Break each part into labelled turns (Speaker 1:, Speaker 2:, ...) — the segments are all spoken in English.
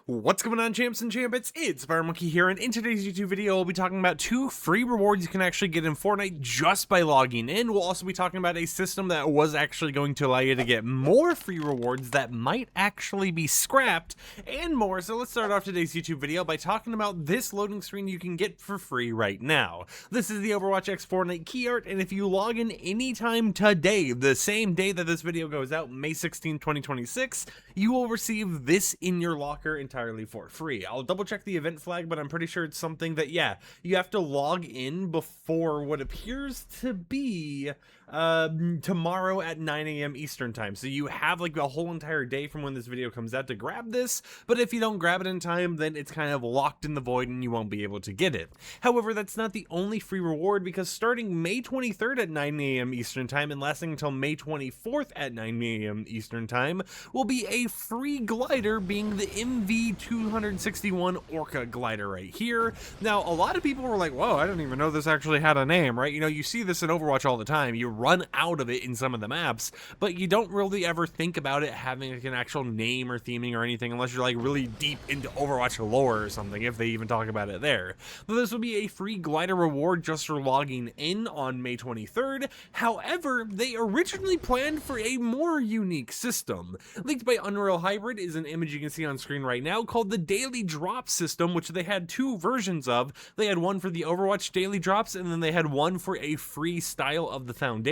Speaker 1: What's going on, champs and champions? It's FireMonkey here, and in today's YouTube video, we'll be talking about 2 free rewards you can actually get in Fortnite just by logging in. We'll also be talking about a system that was actually going to allow you to get more free rewards that might actually be scrapped, and more. So let's start off today's YouTube video by talking about this loading screen you can get for free right now. This is the Overwatch X Fortnite key art, and if you log in anytime today, the same day that this video goes out, May 16, 2026, you will receive this in your locker entirely for free. I'll double check the event flag, but I'm pretty sure it's something that, yeah, you have to log in before what appears to be tomorrow at 9 a.m. Eastern time. So you have like a whole entire day from when this video comes out to grab this, but if you don't grab it in time, then it's kind of locked in the void and you won't be able to get it. However, that's not the only free reward, because starting May 23rd at 9 a.m. Eastern time and lasting until May 24th at 9 a.m. Eastern time will be a free glider, being the MV261 Orca glider right here. Now, a lot of people were like, whoa, I didn't even know this actually had a name, right? You know, you see this in Overwatch all the time. You run out of it in some of the maps, but you don't really ever think about it having like an actual name or theming or anything unless you're like really deep into Overwatch lore or something, if they even talk about it there. But this will be a free glider reward just for logging in on May 23rd. However, they originally planned for a more unique system. Leaked by Unreal Hybrid is an image you can see on screen right now called the Daily Drop system, which they had 2 versions of. They had one for the Overwatch Daily Drops, and then they had one for a free style of the Foundation.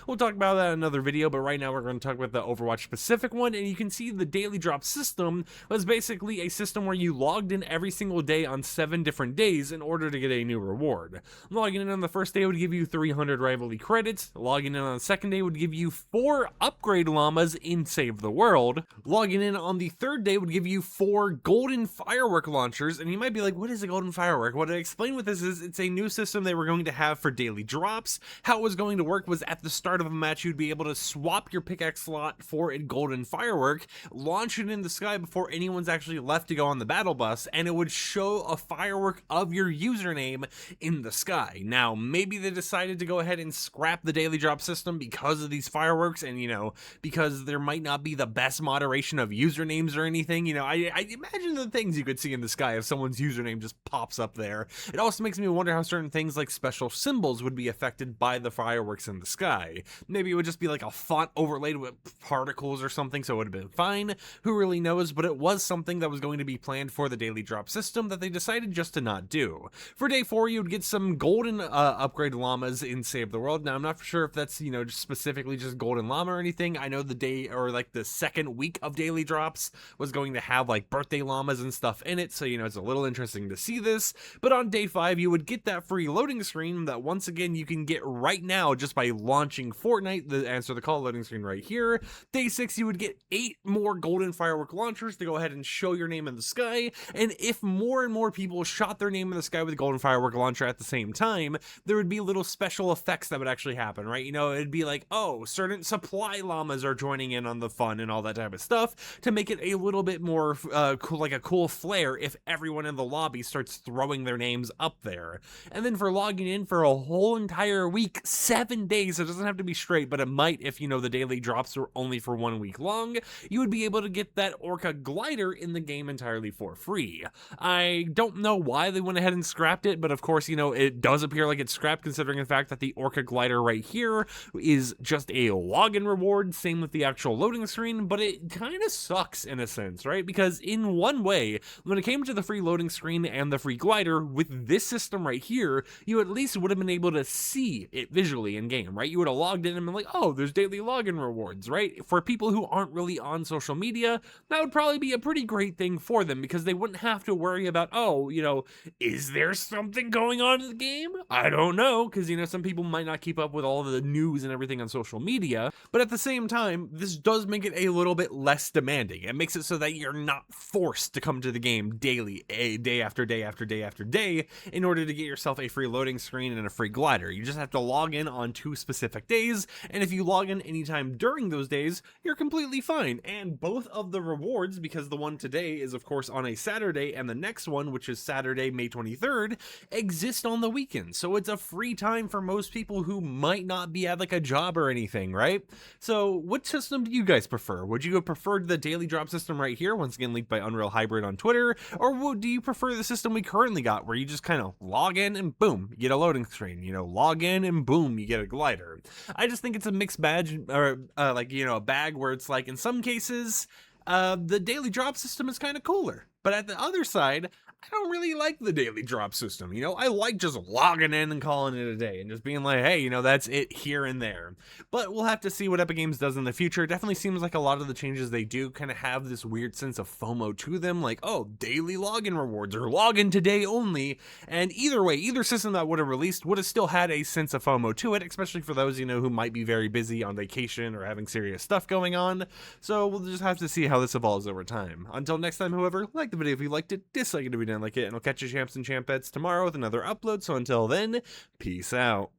Speaker 1: We'll talk about that in another video, but right now we're going to talk about the Overwatch specific one, and you can see the Daily Drop system was basically a system where you logged in every single day on 7 different days in order to get a new reward. Logging in on the first day would give you 300 rivalry credits. Logging in on the second day would give you 4 upgrade llamas in Save the World. Logging in on the third day would give you 4 golden firework launchers, and you might be like, what is a golden firework? What I explain with this is it's a new system they were going to have for daily drops. How it was going to work was at the start of a match, you'd be able to swap your pickaxe slot for a golden firework, launch it in the sky before anyone's actually left to go on the battle bus, and it would show a firework of your username in the sky. Now, maybe they decided to go ahead and scrap the daily drop system because of these fireworks, and you know, because there might not be the best moderation of usernames or anything. You know, I imagine the things you could see in the sky if someone's username just pops up there. It also makes me wonder how certain things like special symbols would be affected by the fireworks in the sky. Maybe it would just be like a font overlaid with particles or something, so it would have been fine. Who really knows? But it was something that was going to be planned for the daily drop system that they decided just to not do. For day 4, you would get some golden upgrade llamas in Save the World. Now, I'm not sure if that's, you know, just specifically just golden llama or anything. I know the day, or like the second week of daily drops was going to have like birthday llamas and stuff in it, so you know, it's a little interesting to see this. But on day 5, you would get that free loading screen that once again you can get right now just by launching Fortnite, the answer the call loading screen right here. Day 6, you would get 8 more golden firework launchers to go ahead and show your name in the sky, and if more and more people shot their name in the sky with a golden firework launcher at the same time, there would be little special effects that would actually happen, right? You know, it'd be like, oh, certain supply llamas are joining in on the fun and all that type of stuff to make it a little bit more cool, like a cool flare if everyone in the lobby starts throwing their names up there. And then for logging in for a whole entire week, 7 days, it doesn't have to be straight, but it might if, you know, the daily drops are only for 1 week long, you would be able to get that Orca glider in the game entirely for free. I don't know why they went ahead and scrapped it, but of course, you know, it does appear like it's scrapped considering the fact that the Orca glider right here is just a login reward, same with the actual loading screen, but it kind of sucks in a sense, right? Because in one way, when it came to the free loading screen and the free glider, with this system right here, you at least would have been able to see it visually in game, right? You would have logged in and been like, oh, there's daily login rewards, right? For people who aren't really on social media, that would probably be a pretty great thing for them, because they wouldn't have to worry about, oh, you know, is there something going on in the game? I don't know, because, you know, some people might not keep up with all the news and everything on social media, but at the same time, this does make it a little bit less demanding. It makes it so that you're not forced to come to the game daily, day after day after day after day, in order to get yourself a free loading screen and a free glider. You just have to log in on 2 specific days, and if you log in anytime during those days, you're completely fine. And both of the rewards, because the one today is of course on a Saturday, and the next one, which is Saturday, May 23rd, exist on the weekend. So it's a free time for most people who might not be at like a job or anything, right? So what system do you guys prefer? Would you have preferred the daily drop system right here, once again linked by Unreal Hybrid on Twitter, or do you prefer the system we currently got, where you just kind of log in and boom, you get a loading screen, you know, log in and boom, you get a glider? I just think it's a mixed badge, or like, you know, a bag where it's like in some cases the daily drop system is kind of cooler, but at the other side, I don't really like the daily drop system. You know, I like just logging in and calling it a day and just being like, hey, you know, that's it here and there. But we'll have to see what Epic Games does in the future. It definitely seems like a lot of the changes they do kind of have this weird sense of FOMO to them, like, oh, daily login rewards or login today only. And either way, either system that would have released would have still had a sense of FOMO to it, especially for those, you know, who might be very busy on vacation or having serious stuff going on. So we'll just have to see how this evolves over time. Until next time, however, like the video if you liked it, dislike it if you didn't like it, and I'll catch you champs and champettes tomorrow with another upload. So until then, peace out.